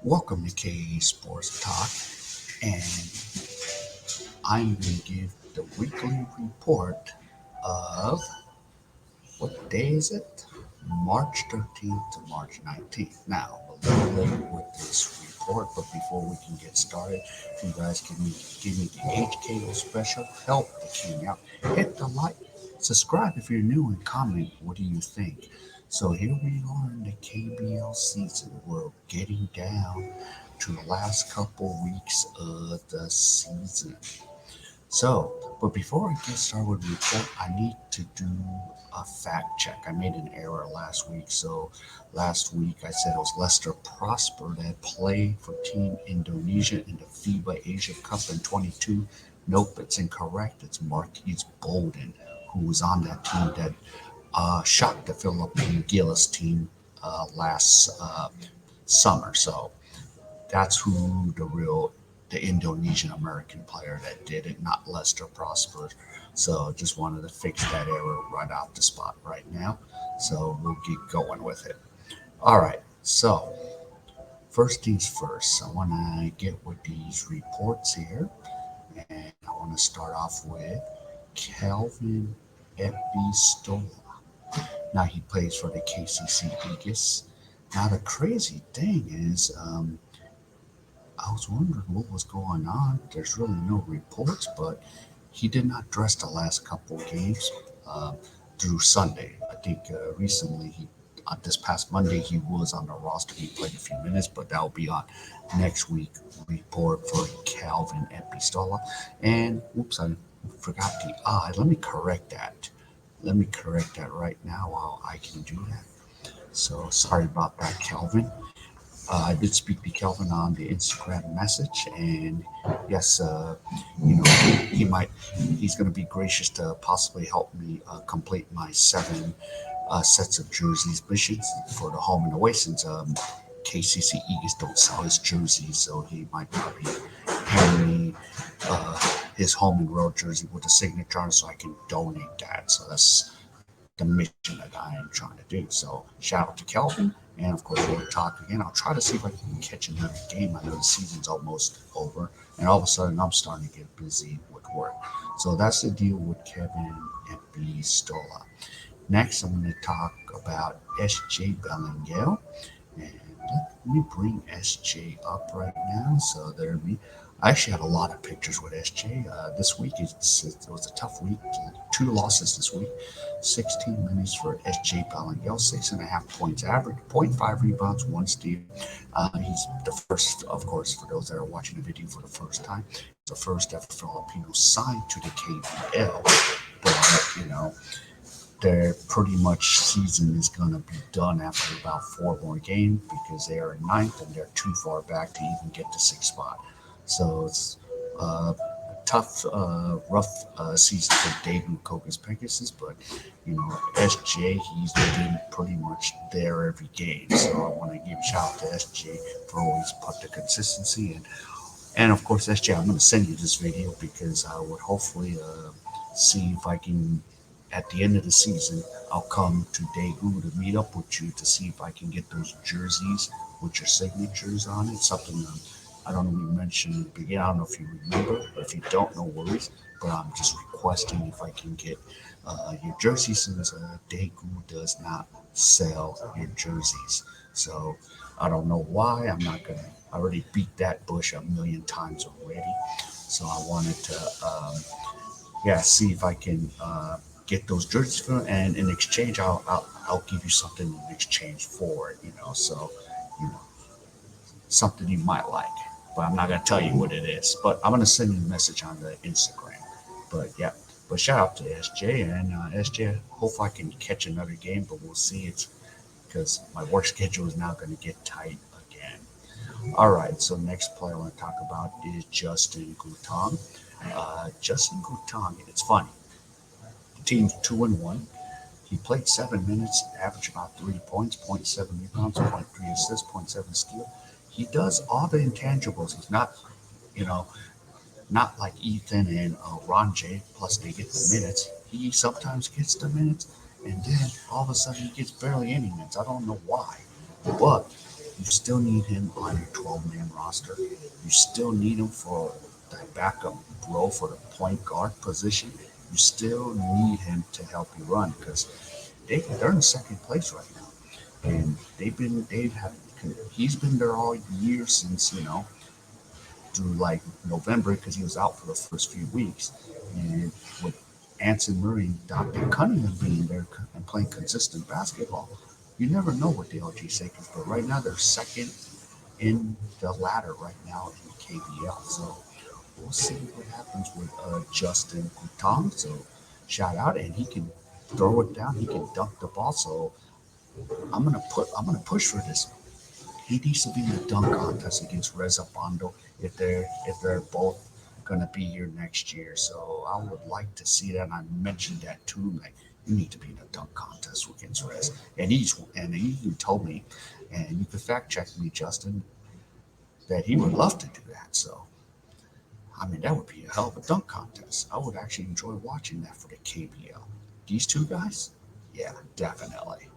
Welcome to K.A.E. Sports Talk, and I'm going to give the weekly report of what day is it? March 13th to March 19th. Now, a little late with this report, but before we can get started, if you guys can give me the HKO special, help the king out. Hit the like, subscribe if you're new, and comment what do you think. So here we are in the KBL season. We're getting down to the last couple weeks of the season. But before I get started with the report, I need to do a fact check. I made an error last week. So last week I said it was Leicester Prosper that played for Team Indonesia in the FIBA Asia Cup in 22. Nope, it's incorrect. It's Marquise Bolden, who was on that team that shocked the Philippine Gillis team last summer. So that's who the Indonesian American player that did it, not Lester Prosper. So just wanted to fix that error right off the spot right now. So we'll get going with it. All right. So first things first, I want to get with these reports here, and I want to start off with Kelvin Epistola. Now he plays for the KCC Eagles. Now the crazy thing is, I was wondering what was going on. There's really no reports, but he did not dress the last couple of games uh, through Sunday. I think recently this past Monday, he was on the roster. He played a few minutes, but that'll be on next week report for Calvin Epistola. And whoops, I forgot the I. Let me correct that. Let me correct that right now while I can do that. So sorry about that, Calvin. I did speak to Kelvin on the Instagram message, and yes, he's going to be gracious to possibly help me complete my seven sets of jerseys missions for the home and away since KCC Eagles don't sell his jerseys, so he might probably hand me his home and road jersey with a signature on it so I can donate that. So that's the mission that I am trying to do. So shout out to Kelvin. And of course, we'll talk again. I'll try to see if I can catch another game. I know the season's almost over, and all of a sudden, I'm starting to get busy with work. So that's the deal with Kevin and B. Stola. Next, I'm going to talk about S.J. Belangel. And let me bring SJ up right now. So there we. I actually have a lot of pictures with SJ. This week it was a tough week. Two losses this week. 16 minutes for SJ Belangel, 6.5 points average, point 0.5 rebounds, one steal. He's the first, of course, for those that are watching the video for the first time. He's the first ever Filipino signed to the KBL. But their pretty much season is going to be done after about four more games because they are in ninth and they're too far back to even get the sixth spot. So it's a tough, rough season for Daegu Kogas Pegasus, but SJ, he's been pretty much there every game. So I want to give a shout out to SJ for always put the consistency and of course, SJ, I'm going to send you this video because I would hopefully see if I can at the end of the season, I'll come to Daegu to meet up with you to see if I can get those jerseys with your signatures on it. Something I don't know we mentioned in the beginning. I don't know if you remember, but if you don't, no worries. But I'm just requesting if I can get your jerseys since Daegu does not sell your jerseys. So I don't know why. I'm not gonna. I already beat that bush a million times already. So I wanted to, see if I can get those jerseys for them, and in exchange, I'll give you something in exchange for it. So you know something you might like, but I'm not gonna tell you what it is. But I'm gonna send you a message on the Instagram. But yeah, but shout out to SJ and SJ. Hopefully I can catch another game, but we'll see. It's because my work schedule is now going to get tight again. All right, so next player I want to talk about is Justin Gutang. Justin Gutang, and it's funny. The team's 2-1. He played 7 minutes, averaged about 3 points, zero point 0.7 rebounds, zero point 0.3 assists, zero point 0.7 steal. He does all the intangibles. He's not, you know, not like Ethan and Ronjay, plus they get the minutes. He sometimes gets the minutes, and then all of a sudden he gets barely any minutes. I don't know why, but he still need him on your 12-man roster. You still need him for that backup role for the point guard position. You still need him to help you run because they're in second place right now, and he's been there all year since through like November because he was out for the first few weeks, and with Anson Murray and Dr. Cunningham being there and playing consistent basketball, you never know with the LG Lakers. But right now they're second in the ladder right now in KBL. So we'll see what happens with Justin Gutang. So shout out, and he can throw it down. He can dunk the ball. So I'm gonna push for this. He needs to be in the dunk contest against Reza Bondo if they're both gonna be here next year. So I would like to see that. And I mentioned that to him, like you need to be in a dunk contest against Rez. And he even told me, and you can fact check me, Justin, that he would love to do that. So I mean that would be a hell of a dunk contest. I would actually enjoy watching that for the KBL. These two guys, yeah, definitely.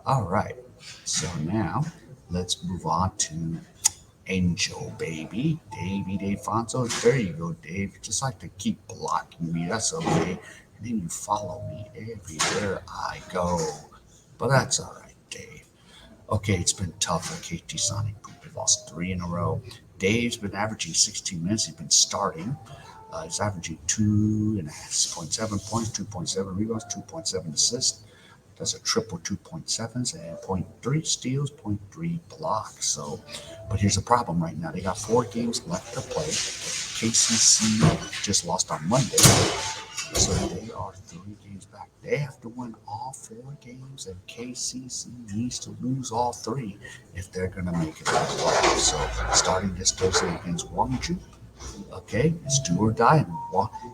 All right. So now let's move on to Angel Baby, Davey Defonso. There you go, Dave. Just like to keep blocking me. That's okay. And then you follow me everywhere I go. But that's all right, Dave. Okay, it's been tough for KT Sonic Boom. We've lost three in a row. Dave's been averaging 16 minutes. He's been starting. He's averaging 2.7 points, 2.7 rebounds, 2.7 assists. That's a triple 2.7s and point 0.3 steals, point 0.3 blocks. So, but here's the problem right now. They got 4 games left to play. KCC just lost on Monday. So they are 3 games back. They have to win all 4 games, and KCC needs to lose all 3 if they're going to make it to the playoffs. So starting this Thursday against Gwangju, okay, it's do or die,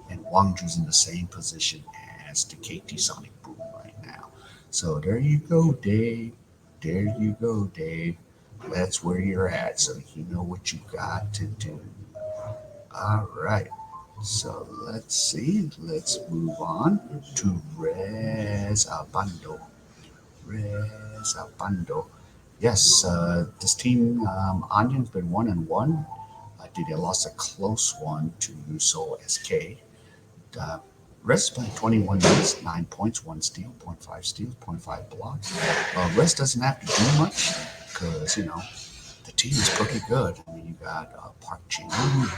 and Gwangju's in the same position as the KT Sonic Boom right now. So there you go, Dave. There you go, Dave. That's where you're at, so you know what you got to do. All right. So let's see. Let's move on to Rez Abando. Rez Abando. Yes, this team, Anyan's been 1-1. They lost a close one to Seoul SK. Uh, Rez played 21 minutes, 9 points, 1 steal, zero point 0.5 steals, zero point 0.5 blocks. Rez doesn't have to do much because, the team is pretty good. I mean, you got Park Jin-woo,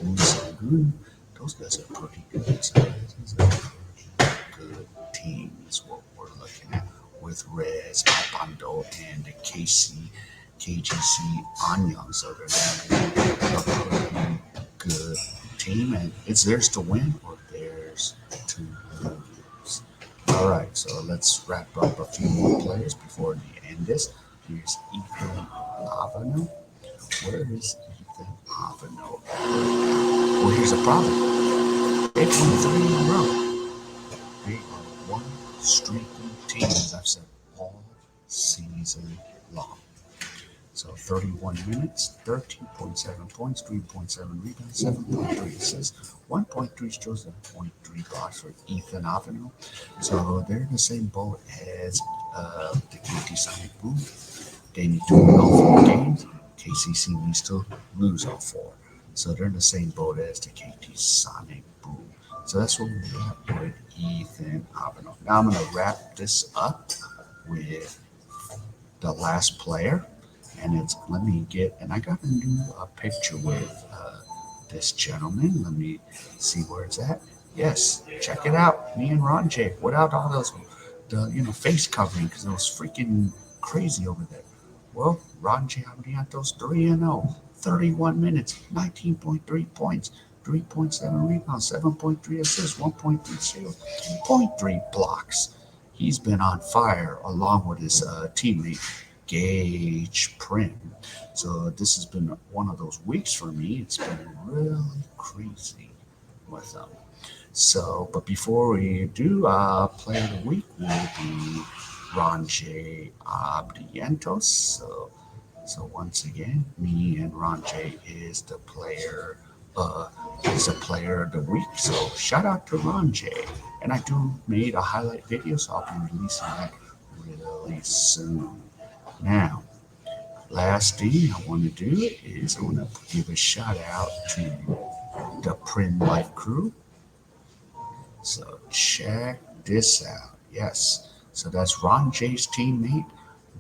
Moon Sang-gun. Those guys are pretty good. So this is a good team is what we're looking at with Rez, Abando, and the KGC Anyang. So they're a pretty good team, and it's theirs to win or theirs to lose. All right, so let's wrap up a few more players before we end this. Here's Ethan Avano. Where is Ethan Avano? Well, here's the problem. They've won 3 in a row. They are one streaky team, as I've said, all season long. So 31 minutes, 13.7 points, 3.7 rebounds, 7.3 assists, 1.3 steals, and 0.3 blocks for Ethan Avano. So they're in the same boat as the KT Sonic Boom. They need to win all 4 games. KCC needs to lose all 4. So they're in the same boat as the KT Sonic Boom. So that's what we got with Ethan Abano. Now I'm going to wrap this up with the last player. And I got a new picture with this gentleman. Let me see where it's at. Yes, check it out. Me and Ron J. Without all the face covering because it was freaking crazy over there. Well, Ron J. Abarrientos 3-0, 31 minutes, 19.3 points, 3.7 rebounds, 7.3 assists, 1.3 steals, 0.3 blocks. He's been on fire along with his teammate, Gage Prim. So this has been one of those weeks for me. It's been really crazy with them. So, but before we do, player of the week will be Ron J. Abarrientos. So once again, me and Ron J is the player of the week. So shout out to Ron J. And I made a highlight video, so I'll be releasing that really soon. Now, Last thing I want to do is I want to give a shout out to the Prim Life crew. So check this out. Yes. So that's Ron J's teammate,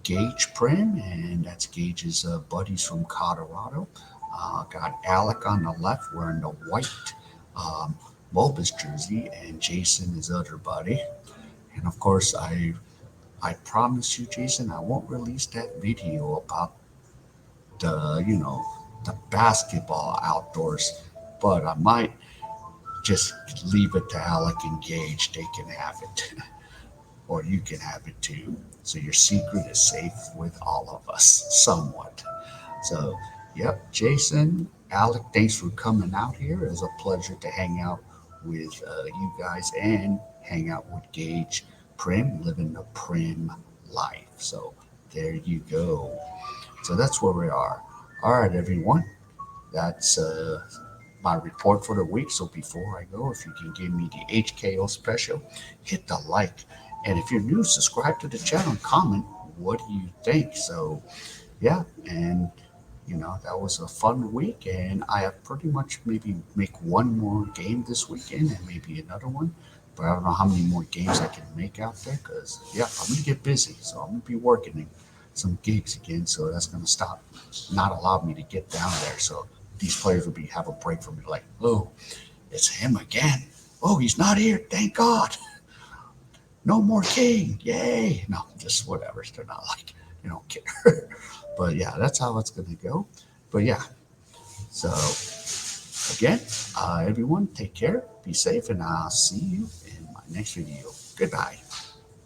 Gage Prim, and that's Gage's buddies from Colorado. Got Alec on the left wearing the white um, Mobus jersey, and Jason, his other buddy. And of course, I promise you, Jason, I won't release that video about the basketball outdoors, but I might just leave it to Alec and Gage. They can have it, or you can have it too. So your secret is safe with all of us, somewhat. So, yep, Jason, Alec, thanks for coming out here. It was a pleasure to hang out with you guys and hang out with Gage Prim, living the Prim life. So, there you go. So, that's where we are. All right, everyone. That's my report for the week. So, before I go, if you can give me the HKO special, hit the like. And if you're new, subscribe to the channel and comment what do you think. So, yeah, and that was a fun week, and I have pretty much maybe make one more game this weekend and maybe another one, but I don't know how many more games I can make out there because yeah, I'm gonna get busy, so I'm gonna be working in some gigs again, so that's gonna stop, not allow me to get down there. So these players will be have a break from me, like, oh, it's him again. Oh, he's not here. Thank God. No more king. Yay. No, just whatever. They're not like, they don't care. But yeah, that's how it's going to go. But yeah, so again, everyone, take care, be safe, and I'll see you in my next video. Goodbye.